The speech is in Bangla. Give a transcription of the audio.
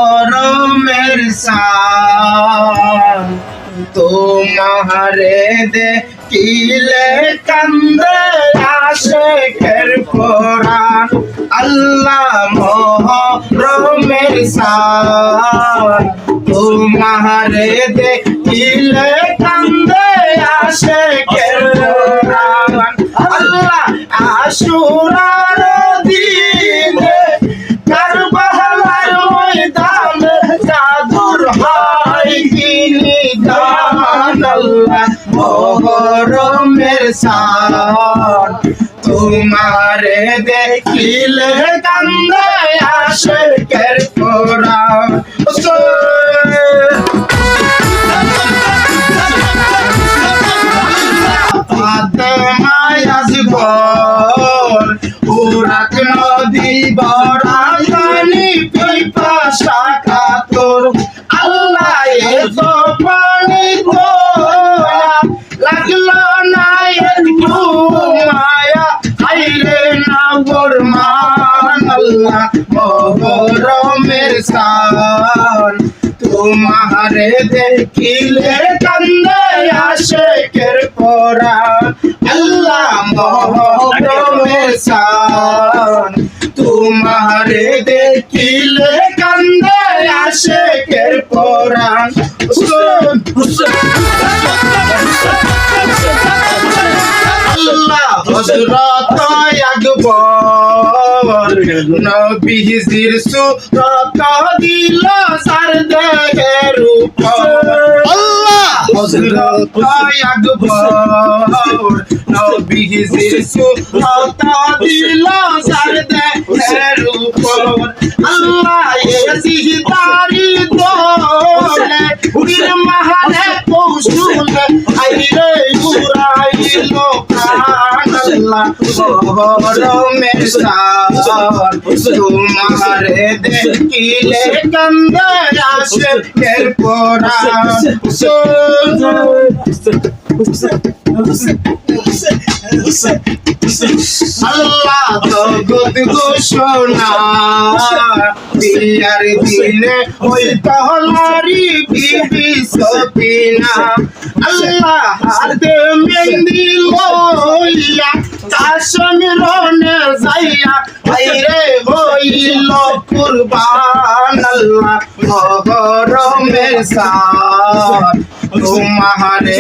মোহরমের চাঁদ তোমারে দেখিলে কান্দে আশিকের পরাণ। আল্লাহ মোহরমের চাঁদ তোমারে দেখিলে কান্দে আশিকের পরাণ। আল্লাহ আশুরার দিনে কারবালার ময়দানে জাদুর হয় কি নিদান। আল্লাহ মোহরমের চাঁদ তোমারে দেখিলে কান্দে আশিকের পরাণ। ফাতেমায় আসগর উরাক নদী বরাকানি পিপাসা কাতর। আল্লাহ এ তো পানি তোলা লাগলো না একটু মায়া আইরে না বরমান। আল্লাহ মোহরমের চাঁদ তোমারে দেখিলে কান্দে আশিকের পরাণ। আল্লাহ মোহরমের চাঁদ তোমারে দেখিলে কান্দে আশিকের পরাণ। আল্লাহ হযরত আকবর নবীজির সুরত দিল সার দেহের উপর। আল্লাহ হযরত আকবর নবীজির সুরত দিল সার দেহের উপর। আল্লাহ এসিদারি দোলে উড়ির মাহারে কৌশলে আইরে ঘুরাইল প্রাণ। আল্লাহ মোহরমের চাঁদ তোমারে দেখিলে কান্দে আশিকের পরাণ। আল্লাহ জগৎ ঘোষণা বিয়ার দিনে ওই তহলারি বিবি সকিনা। আল্লাহ হাতে মেহেন্দি লইয়া কাশ্মীরনে যাইয়া বাইরে হইল কুরবান। আল্লাহ মোহরমের চাঁদ তোমারে